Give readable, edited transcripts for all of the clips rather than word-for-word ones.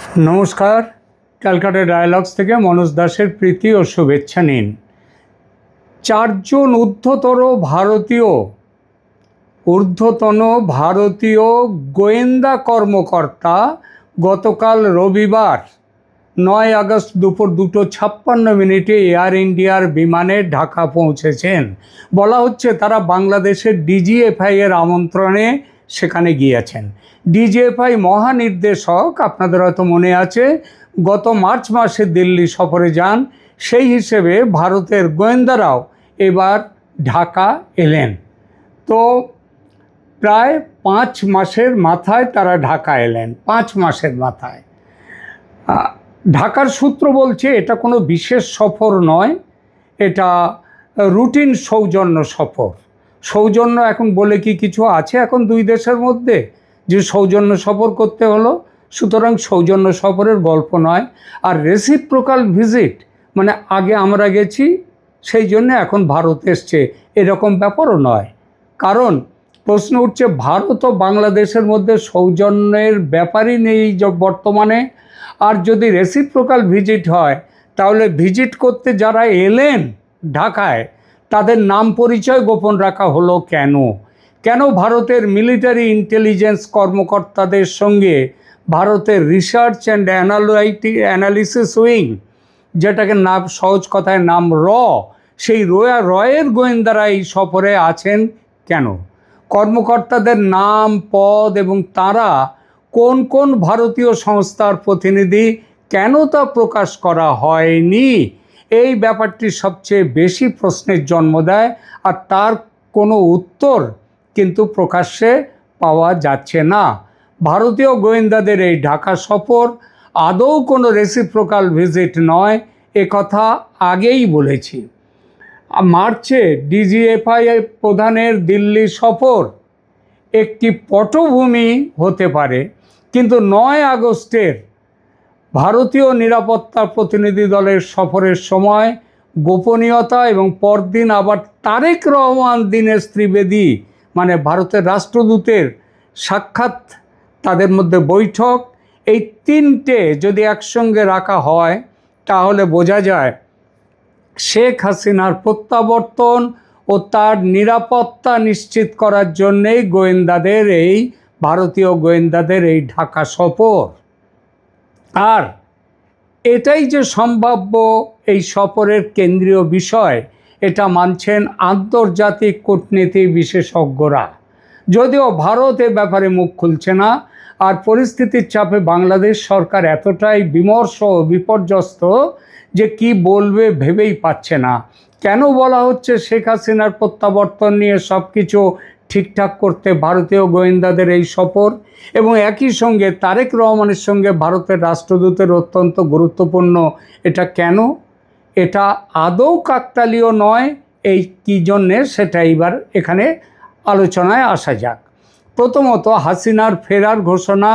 নমস্কার, ক্যালকাটা ডায়ালগস থেকে মনোজ দাসের প্রীতি ও শুভেচ্ছা নিন। চারজন ঊর্ধ্বতন ভারতীয় গোয়েন্দা কর্মকর্তা গতকাল রবিবার 9 আগস্ট দুপুর 2:56 এয়ার ইন্ডিয়ার বিমানে ঢাকা পৌঁছেছেন। বলা হচ্ছে তারা বাংলাদেশের ডিজিএফআই এর আমন্ত্রণে সেখানে গিয়েছেন। ডিজিএফআই মহানির্দেশক, আপনাদের হয়তো মনে আছে, গত মার্চ মাসে দিল্লি সফরে যান। সেই হিসেবে ভারতের গোয়েন্দারাও এবার ঢাকা এলেন। তো প্রায় 5 মাসের মাথায় তারা ঢাকা এলেন। 5 মাসের মাথায় ঢাকার সূত্র বলছে এটা কোনো বিশেষ সফর নয়, এটা রুটিন সৌজন্য সফর। সৌজন্য এখন বলে কি কিছু আছে এখন দুই দেশের মধ্যে যে সৌজন্য সফর করতে হলো? সুতরাং সৌজন্য সফরের গল্প নয়। আর রেসিপ্রোকাল ভিজিট মানে আগে আমরা গেছি সেই জন্য এখন ভারত এসছে, এরকম ব্যাপারও নয়। কারণ প্রশ্ন উঠছে ভারত ও বাংলাদেশের মধ্যে সৌজন্যের ব্যাপারই নেই বর্তমানে। আর যদি রেসিপ্রোকাল ভিজিট হয় তাহলে ভিজিট করতে যারা এলেন ঢাকায় তাদের নাম পরিচয় গোপন রাখা হলো কেন ভারতের মিলিটারি ইন্টেলিজেন্স কর্মকর্তাদের সঙ্গে ভারতের রিসার্চ অ্যান্ড অ্যানালিসিস উইং, যেটাকে নাম সহজ কথায় নাম সেই রয়ের গোয়েন্দারা এই সফরে আছেন কেন? কর্মকর্তাদের নাম, পদ এবং তারা কোন কোন ভারতীয় সংস্থার প্রতিনিধি কেন তা প্রকাশ করা হয়নি, এই ব্যাপারটি সবচেয়ে বেশি প্রশ্নের জন্ম দেয়। আর তার কোনো উত্তর কিন্তু প্রকাশ্যে পাওয়া যাচ্ছে না। ভারতীয় গোয়েন্দাদের এই ঢাকা সফর আদৌ কোনো রেসিপ্রোকাল ভিজিট নয়, কথা আগেই বলেছি। মার্চে ডিজিএফআই প্রধানের দিল্লি সফর একটি পটভূমি হতে পারে, কিন্তু 9 আগস্টের ভারতীয় নিরাপত্তা প্রতিনিধি দলের সফরের সময় গোপনীয়তা এবং পরদিন আবার তারেক রহমান, দীনেশ ত্রিবেদী মানে ভারতের রাষ্ট্রদূতের সাক্ষাৎ, তাদের মধ্যে বৈঠক, এই তিনটে যদি একসঙ্গে রাখা হয় তাহলে বোঝা যায় শেখ হাসিনার প্রত্যাবর্তন ও তার নিরাপত্তা নিশ্চিত করার জন্যেই ভারতীয় গোয়েন্দাদের এই ঢাকা সফর। আর এটাই যে সম্ভাব্য এই সফরের কেন্দ্রীয় বিষয়, এটা মানছেন আন্তর্জাতিক কূটনীতি বিশেষজ্ঞরা। যদিও ভারত এ ব্যাপারে মুখ খুলছে না। আর পরিস্থিতির চাপে বাংলাদেশ সরকার এতটাই বিমর্ষ ও বিপর্যস্ত যে কি বলবে ভেবেই পাচ্ছে না। কেন বলা হচ্ছে শেখ হাসিনার প্রত্যাবর্তন নিয়ে সব কিছু ঠিকঠাক করতে ভারতীয় গোয়েন্দাদের এই সফর, এবং একই সঙ্গে তারেক রহমানের সঙ্গে ভারতের রাষ্ট্রদূতের অত্যন্ত গুরুত্বপূর্ণ এটা কেন? এটা আদৌ কাকতালীয় নয়, এই কী জন্যে সেটা এবার এখানে আলোচনায় আসা যাক। প্রথমত, হাসিনার ফেরার ঘোষণা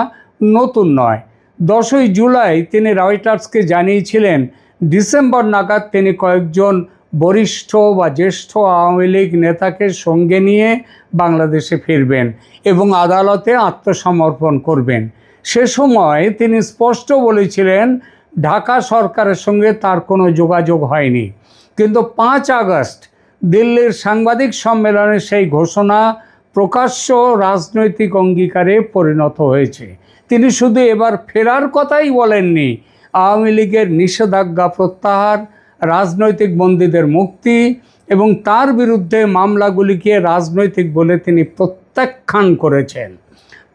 নতুন নয়। 10ই জুলাই তিনি রয়টার্সকে জানিয়েছিলেন ডিসেম্বর নাগাদ তিনি কয়েকজন বরিষ্ঠ বা জ্যেষ্ঠ আওয়ামী লীগ নেতাকে সঙ্গে নিয়ে বাংলাদেশে ফিরবেন এবং আদালতে আত্মসমর্পণ করবেন। সে সময় তিনি স্পষ্ট বলেছিলেন ঢাকা সরকারের সঙ্গে তার কোনো যোগাযোগ হয়নি। কিন্তু 5 আগস্ট দিল্লির সাংবাদিক সম্মেলনে সেই ঘোষণা প্রকাশ্য রাজনৈতিক অঙ্গীকারে পরিণত হয়েছে। তিনি শুধু এবার ফেরার কথাই বলেননি, আওয়ামী লীগের নিষেধাজ্ঞা প্রত্যাহার, রাজনৈতিক বন্দীদের মুক্তি এবং তার বিরুদ্ধে মামলাগুলিকে রাজনৈতিক বলে তিনি প্রত্যাখ্যান করেছেন।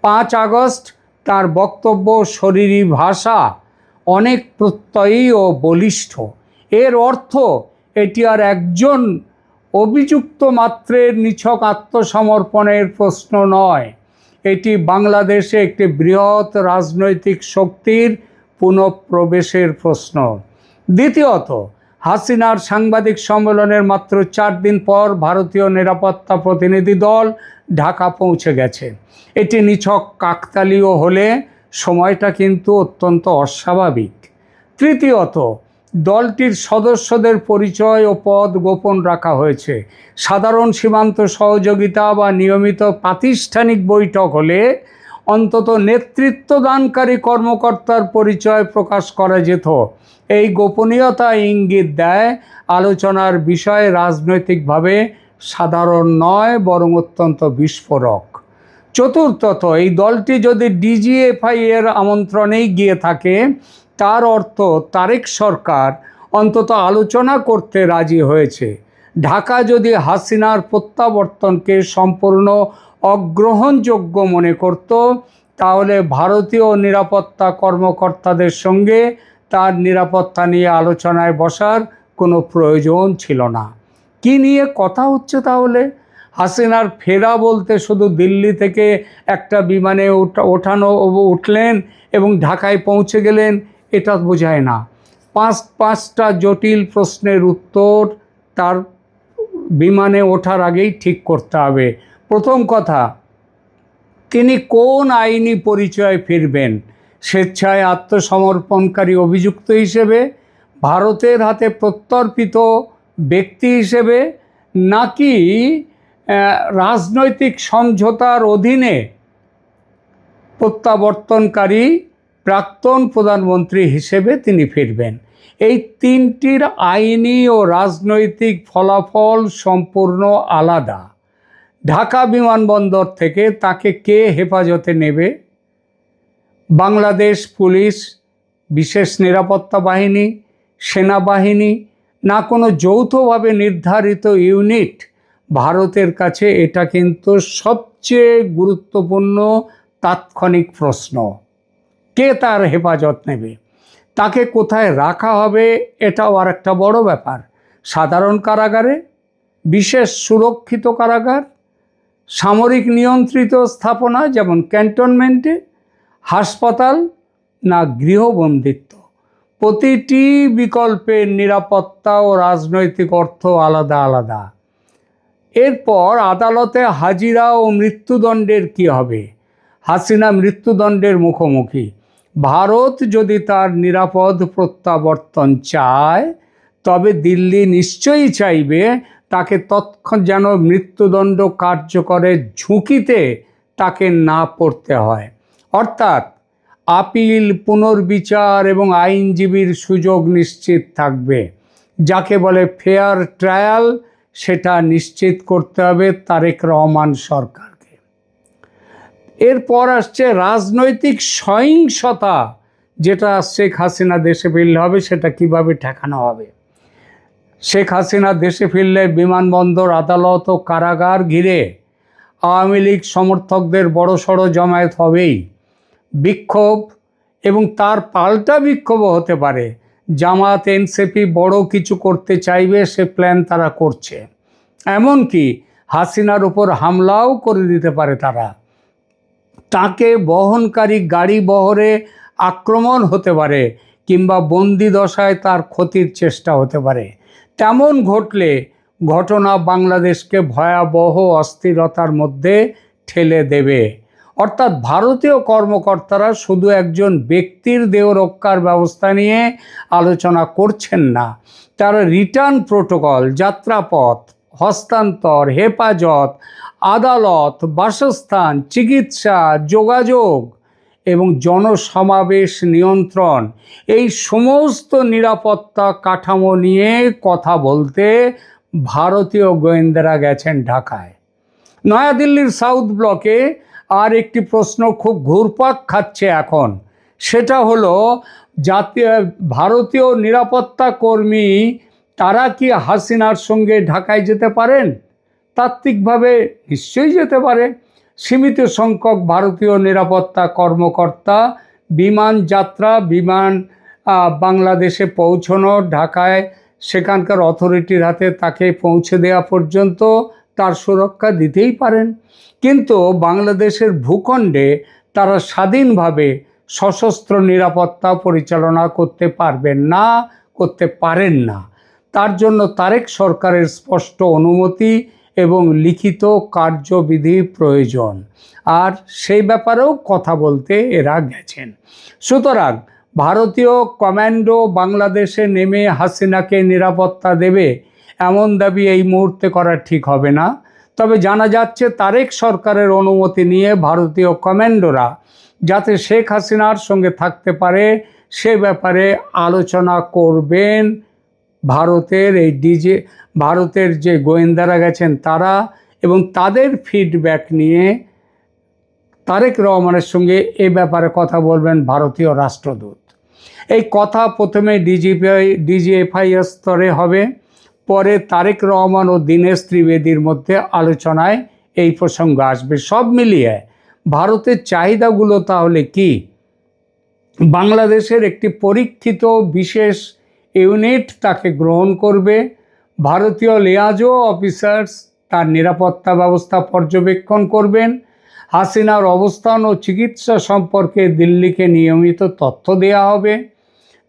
5 আগস্ট তার বক্তব্য, শরীরী ভাষা অনেক প্রত্যয়ী ও বলিষ্ঠ। এর অর্থ এটি আর একজন অভিযুক্ত মাত্রের নিছক আত্মসমর্পণের প্রশ্ন নয়, এটি বাংলাদেশে একটি বৃহৎ রাজনৈতিক শক্তির পুনঃপ্রবেশের প্রশ্ন। দ্বিতীয়ত, হাসিনার সাংবাদিক সম্মেলনের মাত্র 4 দিন পর ভারতীয় নিরাপত্তা প্রতিনিধি দল ঢাকা পৌঁছে গেছে। এটি নিছক কাকতালীয় হলে সময়টা কিন্তু অত্যন্ত অস্বাভাবিক। তৃতীয়ত, দলটির সদস্যদের পরিচয় ও পদ গোপন রাখা হয়েছে। সাধারণ সীমান্ত সহযোগিতা বা নিয়মিত প্রাতিষ্ঠানিক বৈঠক হলে অন্তত নেতৃত্বদানকারী কর্মকর্তার পরিচয় প্রকাশ করা যেত। এই গোপনীয়তা ইঙ্গিত দেয় আলোচনার বিষয় রাজনৈতিকভাবে সাধারণ নয়, বরং অত্যন্ত বিস্ফোরক। চতুর্থত, এই দলটি যদি ডিজিএফআই এর আমন্ত্রণেই গিয়ে থাকে, তার অর্থ তারেক সরকার অন্তত আলোচনা করতে রাজি হয়েছে। ঢাকা যদি হাসিনার প্রত্যাবর্তনকে সম্পূর্ণ অগ্রহণযোগ্য মনে করত, তাহলে ভারতীয় নিরাপত্তা কর্মকর্তাদের সঙ্গে তার নিরাপত্তা নিয়ে আলোচনায় বসার কোনো প্রয়োজন ছিল না। কি নিয়ে কথা হচ্ছে তাহলে? হাসিনার ফেরা বলতে শুধু দিল্লি থেকে একটা বিমানে উঠলেন এবং ঢাকায় পৌঁছে গেলেন, এটা বোঝায় না। পাঁচটা জটিল প্রশ্নের উত্তর তার বিমানে ওঠার আগেই ঠিক করতে হবে। প্রথম কথা, তিনি কোন আইনি পরিচয়ে ফিরবেন? স্বেচ্ছায় আত্মসমর্পণকারী অভিযুক্ত হিসেবে, ভারতের হাতে প্রত্যর্পিত ব্যক্তি হিসেবে, নাকি রাজনৈতিক সমঝোতার অধীনে প্রত্যাবর্তনকারী প্রাক্তন প্রধানমন্ত্রী হিসেবে তিনি ফিরবেন? এই তিনটির আইনি ও রাজনৈতিক ফলাফল সম্পূর্ণ আলাদা। ঢাকা বিমানবন্দর থেকে তাকে কে হেফাজতে নেবে? বাংলাদেশ পুলিশ, বিশেষ নিরাপত্তা বাহিনী, সেনাবাহিনী, না কোনো যৌথভাবে নির্ধারিত ইউনিট? ভারতের কাছে এটা কিন্তু সবচেয়ে গুরুত্বপূর্ণ তাৎক্ষণিক প্রশ্ন। কে তার হেফাজত নেবে? তাকে কোথায় রাখা হবে এটাও আর একটা বড় ব্যাপার। সাধারণ কারাগারে, বিশেষ সুরক্ষিত কারাগার, সামরিক নিয়ন্ত্রিত স্থাপনা যেমন ক্যান্টনমেন্টে, হাসপাতাল, না গৃহবন্দিত্ব? প্রতিটি বিকল্পের নিরাপত্তা ও রাজনৈতিক অর্থ আলাদা আলাদা। এরপর আদালতে হাজিরা ও মৃত্যুদণ্ডের কি হবে? হাসিনা মৃত্যুদণ্ডের মুখোমুখি। ভারত যদি তার নিরাপদ প্রত্যাবর্তন চায়, তবে দিল্লি নিশ্চয়ই চাইবে তাকে যেন মৃত্যুদণ্ড কার্যকরের ঝুঁকিতে তাকে না পড়তে হয়। অর্থাৎ আপিল, পুনর্বিচার এবং আইনজীবীর সুযোগ নিশ্চিত থাকবে। যাকে বলে ফেয়ার ট্রায়াল, সেটা নিশ্চিত করতে হবে তারেক রহমান সরকারকে। এরপর আসছে রাজনৈতিক সহিংসতা, যেটা শেখ হাসিনা দেশে ফিরলে হবে, সেটা কিভাবে ঠেকানো হবে? শেখ হাসিনা দেশে ফিরলে বিমানবন্দর, আদালত ও কারাগার ঘিরে আওয়ামী লীগ সমর্থকদের বড়সড় জমায়েত হবেই। বিক্ষোভ এবং তার পাল্টা বিক্ষোভও হতে পারে। জামাত, এনসিপি বড় কিছু করতে চাইবে, সে প্ল্যান তারা করছে। এমনকি হাসিনার উপর হামলাও করে দিতে পারে তারা। তাকে বহনকারী গাড়ি বহরে আক্রমণ হতে পারে, কিংবা বন্দি দশায় তার ক্ষতির চেষ্টা হতে পারে। তেমন ঘটলে ঘটনা বাংলাদেশকে ভয়াবহ অস্থিরতার মধ্যে ঠেলে দেবে। অর্থাৎ ভারতীয় কর্মকর্তারা শুধু একজন ব্যক্তির দেহ রক্ষার ব্যবস্থা নিয়ে আলোচনা করছেন না, তারা রিটার্ন প্রোটোকল, যাত্রাপথ, হস্তান্তর, হেফাজত, আদালত, বাসস্থান, চিকিৎসা, যোগাযোগ এবং জনসমাবেশ নিয়ন্ত্রণ, এই সমস্ত নিরাপত্তা কাঠামো নিয়ে কথা বলতে ভারতীয় গোয়েন্দারা গেছেন ঢাকায়। নয়াদিল্লির সাউথ ব্লকে আর একটি প্রশ্ন খুব ঘুরপাক খাচ্ছে এখন, সেটা হলো ভারতীয় নিরাপত্তা কর্মী তারা কি হাসিনার সঙ্গে ঢাকায় যেতে পারেন? তাত্ত্বিকভাবে নিশ্চয়ই যেতে পারে। সীমিত সংখ্যক ভারতীয় নিরাপত্তা কর্মকর্তা বিমান বাংলাদেশে পৌঁছানো, ঢাকায় সেখানকার অথরিটির হাতে তাকে পৌঁছে দেওয়া পর্যন্ত তার সুরক্ষা দিতেই পারেন। কিন্তু বাংলাদেশের ভূখণ্ডে তারা স্বাধীনভাবে সশস্ত্র নিরাপত্তা পরিচালনা করতে পারেন না। তার জন্য তারেক সরকারের স্পষ্ট অনুমতি এবং লিখিত কার্যবিধি প্রয়োজন, আর সেই ব্যাপারেও কথা বলতে এরা গেছেন। সুতরাং ভারতীয় কমান্ডো বাংলাদেশে নেমে হাসিনাকে নিরাপত্তা দেবে, এমন দাবি এই মুহূর্তে করা ঠিক হবে না। তবে জানা যাচ্ছে তারেক সরকারের অনুমতি নিয়ে ভারতীয় কমান্ডোরা যাতে শেখ হাসিনার সঙ্গে থাকতে পারে সে ব্যাপারে আলোচনা করবেন ভারতের যে গোয়েন্দারা গেছেন তারা, এবং তাদের ফিডব্যাক নিয়ে তারেক রহমানের সঙ্গে এ ব্যাপারে কথা বলবেন ভারতীয় রাষ্ট্রদূত। এই কথা প্রথমে ডিজিএফআই স্তরে হবে, পরে তারেক রহমান ও দীনেশ ত্রিবেদীর মধ্যে আলোচনায় এই প্রসঙ্গ আসবে। সব মিলিয়ে ভারতের চাহিদাগুলো তাহলে কি? বাংলাদেশের একটি পরীক্ষিত বিশেষ ইউনিট তাকে গ্রহণ করবে। ভারতীয় লিয়াজো অফিসার্স তার নিরাপত্তা ব্যবস্থা পর্যবেক্ষণ করবেন। হাসিনার অবস্থান ও চিকিৎসা সম্পর্কে দিল্লিকে নিয়মিত তথ্য দেওয়া হবে।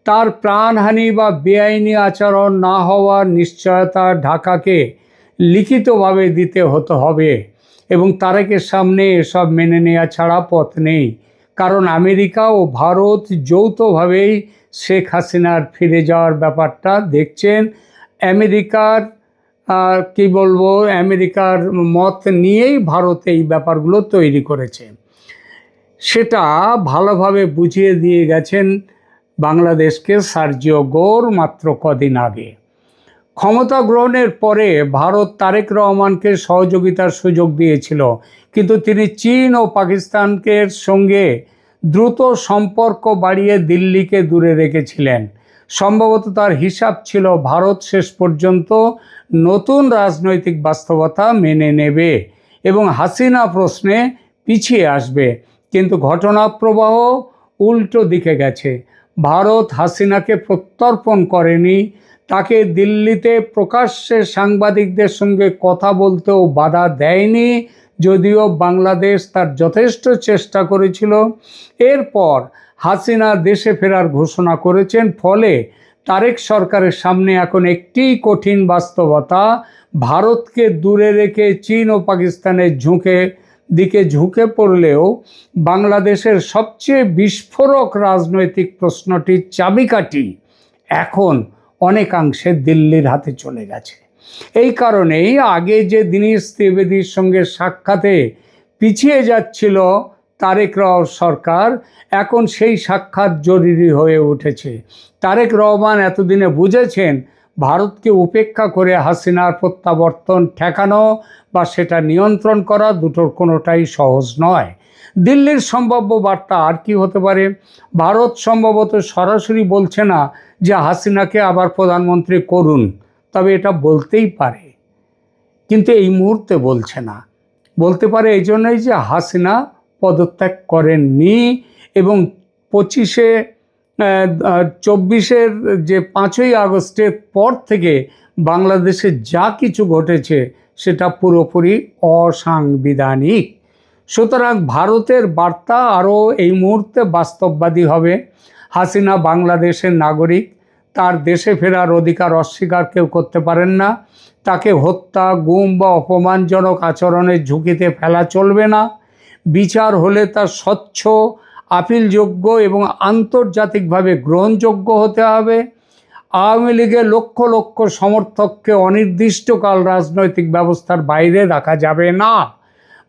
তার প্রাণহানি বা বেআইনি আচরণ না হওয়ার নিশ্চয়তা ঢাকাকে লিখিতভাবে দিতে হবে, এবং তারেকের সামনে এসব মেনে নেওয়া ছাড়া পথ নেই। কারণ আমেরিকা ও ভারত যৌথভাবেই শেখ হাসিনার ফিরে যাওয়ার ব্যাপারটা দেখছেন। আমেরিকার মত নিয়েই ভারত এই ব্যাপারগুলো তৈরি করেছে। সেটা ভালোভাবে বুঝিয়ে দিয়ে গেছেন বাংলাদেশকে সার্জিও গোর মাত্র কদিন আগে। ক্ষমতা গ্রহণের পরে ভারত তারেক রহমানকে সহযোগিতার সুযোগ দিয়েছিল, কিন্তু তিনি চীন ও পাকিস্তানকে সঙ্গে দ্রুত সম্পর্ক বাড়িয়ে দিল্লিকে দূরে রেখেছিলেন। সম্ভবত তার হিসাব ছিল ভারত শেষ পর্যন্ত নতুন রাজনৈতিক বাস্তবতা মেনে নেবে এবং হাসিনা প্রশ্নে পিছিয়ে আসবে। কিন্তু ঘটনা প্রবাহ উল্টো দিকে গেছে। ভারত হাসিনাকে প্রত্যর্পণ করেনি, তাকে দিল্লিতে প্রকাশ্যে সাংবাদিকদের সঙ্গে কথা বলতেও বাধা দেয়নি, যদিও বাংলাদেশ তার যথেষ্ট চেষ্টা করেছিল। এরপর হাসিনা দেশে ফেরার ঘোষণা করেছেন। ফলে তারেক সরকারের সামনে এখন একটি কঠিন বাস্তবতা, ভারতকে দূরে রেখে চীন ও পাকিস্তানের দিকে ঝুঁকে পড়লেও বাংলাদেশের সবচেয়ে বিস্ফোরক রাজনৈতিক প্রশ্নটির চাবিকাঠি এখন অনেকাংশে দিল্লির হাতে চলে গেছে। এই কারণেই আগে যে দীনেশ ত্রিবেদীর সঙ্গে সাক্ষাতে পিছিয়ে যাচ্ছিল তারেক সরকার, এখন সেই সাক্ষাৎ জরুরি হয়ে উঠেছে। তারেক রহমান এতদিনে বুঝেছেন ভারতকে উপেক্ষা করে হাসিনার প্রত্যাবর্তন ঠেকানো বা সেটা নিয়ন্ত্রণ করা দুটোর কোনোটাই সহজ নয়। দিল্লির সম্ভাব্য বার্তা আর কি হতে পারে? ভারত সম্ভবত সরাসরি বলছে না যে হাসিনাকে আবার প্রধানমন্ত্রী করুন, তবে এটা বলতেই পারে, কিন্তু এই মুহূর্তে বলছে না। বলতে পারে এই জন্যই যে হাসিনা পদত্যাগ করেননি এবং 24-এর যে 5ই আগস্টের পর থেকে বাংলাদেশে যা কিছু ঘটেছে সেটা পুরোপুরি অসাংবিধানিক। সুতরাং ভারতের বার্তা আরও এই মুহূর্তে বাস্তববাদী হবে। হাসিনা বাংলাদেশের নাগরিক, তার দেশে ফেরার অধিকার অস্বীকার কেউ করতে পারেন না। তাকে হত্যা, গুম বা অপমানজনক আচরণের ঝুঁকিতে ফেলা চলবে না। বিচার হলে তা স্বচ্ছ, আপিলযোগ্য এবং আন্তর্জাতিকভাবে গ্রহণযোগ্য হতে হবে। আওয়ামী লীগের লক্ষ লক্ষ সমর্থককে অনির্দিষ্টকাল রাজনৈতিক ব্যবস্থার বাইরে রাখা যাবে না।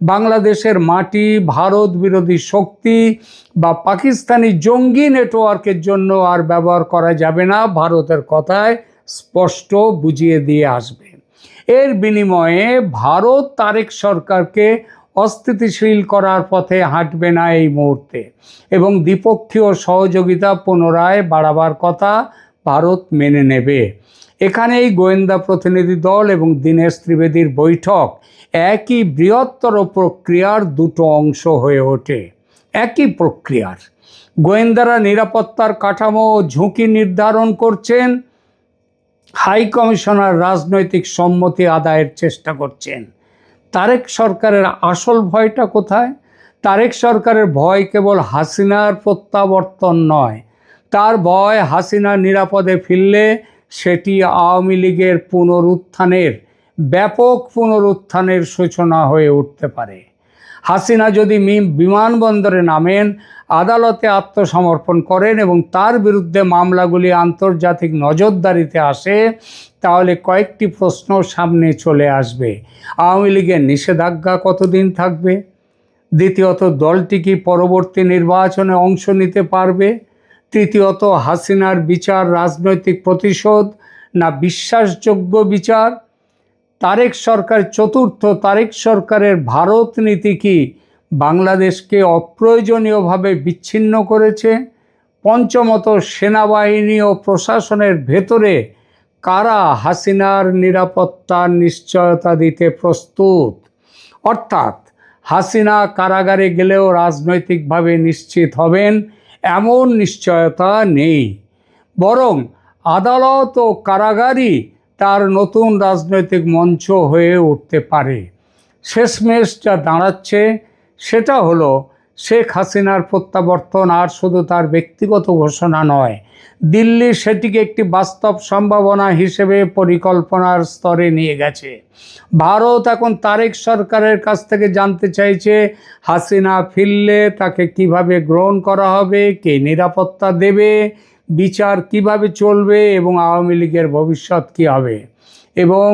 বাংলাদেশের মাটি ভারত বিরোধী শক্তি বা পাকিস্তানি জঙ্গি নেটওয়ার্কের জন্য আর ব্যবহার করা যাবে না। ভারতের কথায় স্পষ্ট বুঝিয়ে দিয়ে আসবে। এর বিনিময়ে ভারত তারেক সরকারকে অস্থিতিশীল করার পথে হাঁটবে না এই মুহূর্তে, এবং দ্বিপক্ষীয় সহযোগিতা পুনরায় বাড়াবার কথা ভারত মেনে নেবে। এখানেই গোয়েন্দা প্রতিনিধি দল এবং দীনেশ ত্রিবেদীর বৈঠক একই বৃহত্তর প্রক্রিয়ার দুটো অংশ হয়ে ওঠে। একই প্রক্রিয়ার গোয়েন্দারা নিরাপত্তার কাঠামো ও ঝুঁকি নির্ধারণ করছেন, হাই কমিশনার রাজনৈতিক সম্মতি আদায়ের চেষ্টা করছেন। তারেক সরকারের আসল ভয়টা কোথায়? তারেক সরকারের ভয় কেবল হাসিনার প্রত্যাবর্তন নয়, তার ভয় হাসিনা নিরাপদে ফিরলে সেটি আওয়ামী লীগের ব্যাপক পুনরুত্থানের সূচনা হয়ে উঠতে পারে। হাসিনা যদি বিমানবন্দরে নামেন, আদালতে আত্মসমর্পণ করেন এবং তার বিরুদ্ধে মামলাগুলি আন্তর্জাতিক নজরদারিতে আসে, তাহলে কয়েকটি প্রশ্ন সামনে চলে আসবে। আওয়ামী লীগের নিষেধাজ্ঞা কতদিন থাকবে? দ্বিতীয়ত, দলটি কি পরবর্তী নির্বাচনে অংশ নিতে পারবে? তৃতীয়ত, হাসিনার বিচার রাজনৈতিক প্রতিশোধ না বিশ্বাসযোগ্য বিচার? চতুর্থ, তারেক সরকারের ভারত নীতি কি বাংলাদেশকে অপ্রয়োজনীয়ভাবে বিচ্ছিন্ন করেছে? পঞ্চমত, সেনাবাহিনী ও প্রশাসনের ভেতরে কারা হাসিনার নিরাপত্তার নিশ্চয়তা দিতে প্রস্তুত? অর্থাৎ হাসিনা কারাগারে গেলেও রাজনৈতিকভাবে নিশ্চিত হবেন এমন নিশ্চয়তা নেই, বরং আদালত ও কারাগারই তার নতুন রাজনৈতিক মঞ্চ হয়ে উঠতে পারে। শেষমেশ যা দাঁড়াচ্ছে সেটা হলো শেখ হাসিনার প্রত্যাবর্তন আর শুধু তার ব্যক্তিগত ঘোষণা নয়, দিল্লি সেটিকে একটি বাস্তব সম্ভাবনা হিসেবে পরিকল্পনার স্তরে নিয়ে গেছে। ভারত এখন তারেক সরকারের কাছ থেকে জানতে চাইছে হাসিনা ফিরলে তাকে কিভাবে গ্রহণ করা হবে, কে নিরাপত্তা দেবে, বিচার কিভাবে চলবে এবং আওয়ামী লীগের ভবিষ্যৎ কী হবে। এবং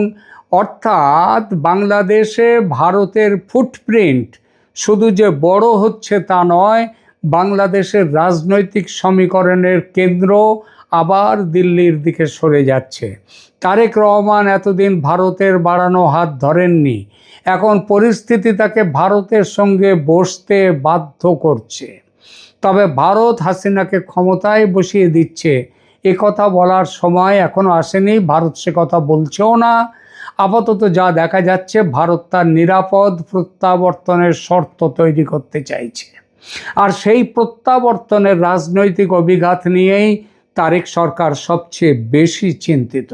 অর্থাৎ বাংলাদেশে ভারতের ফুটপ্রিন্ট শুধু যে বড় হচ্ছে তা নয়, বাংলাদেশের রাজনৈতিক সমীকরণের কেন্দ্র আবার দিল্লির দিকে সরে যাচ্ছে। তারেক রহমান এতদিন ভারতের বাড়ানো হাত ধরেননি, এখন পরিস্থিতি তাকে ভারতের সঙ্গে বসতে বাধ্য করছে। তবে ভারত হাসিনাকে ক্ষমতায় বসিয়ে দিচ্ছে এ কথা বলার সময় এখনও আসেনি, ভারত সে কথা বলছেও না। আপাতত যা দেখা যাচ্ছে, ভারত তার নিরাপদ প্রত্যাবর্তনের শর্ত তৈরি করতে চাইছে, আর সেই প্রত্যাবর্তনের রাজনৈতিক অভিঘাত নিয়েই তারেক সরকার সবচেয়ে বেশি চিন্তিত।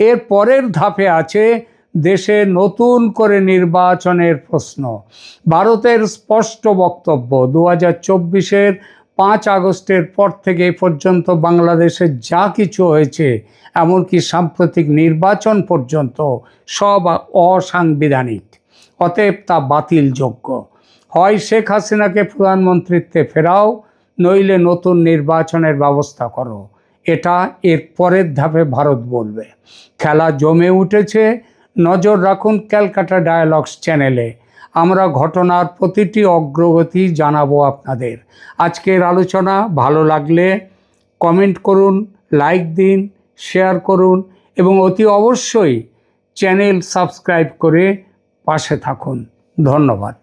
এর পরের ধাপে আছে দেশে নতুন করে নির্বাচনের প্রশ্ন। ভারতের স্পষ্ট বক্তব্য, 2024-এর 5 আগস্টের পর থেকে এ পর্যন্ত বাংলাদেশে যা কিছু হয়েছে, এমনকি সাম্প্রতিক নির্বাচন পর্যন্ত, সব অসাংবিধানিক, অতএব তা বাতিলযোগ্য। হয় শেখ হাসিনাকে প্রধানমন্ত্রীত্বে ফেরাও, নইলে নতুন নির্বাচনের ব্যবস্থা করো। এটা এর পরের ধাপে ভারত বলবে। খেলা জমে উঠেছে, নজর রাখুন ক্যালকাটা ডায়ালগস চ্যানেলে। আমরা ঘটনার প্রতিটি অগ্রগতি জানাবো আপনাদের। আজকের আলোচনা ভালো লাগলে কমেন্ট করুন, লাইক দিন, শেয়ার করুন এবং অতি অবশ্যই চ্যানেল সাবস্ক্রাইব করে পাশে থাকুন। ধন্যবাদ।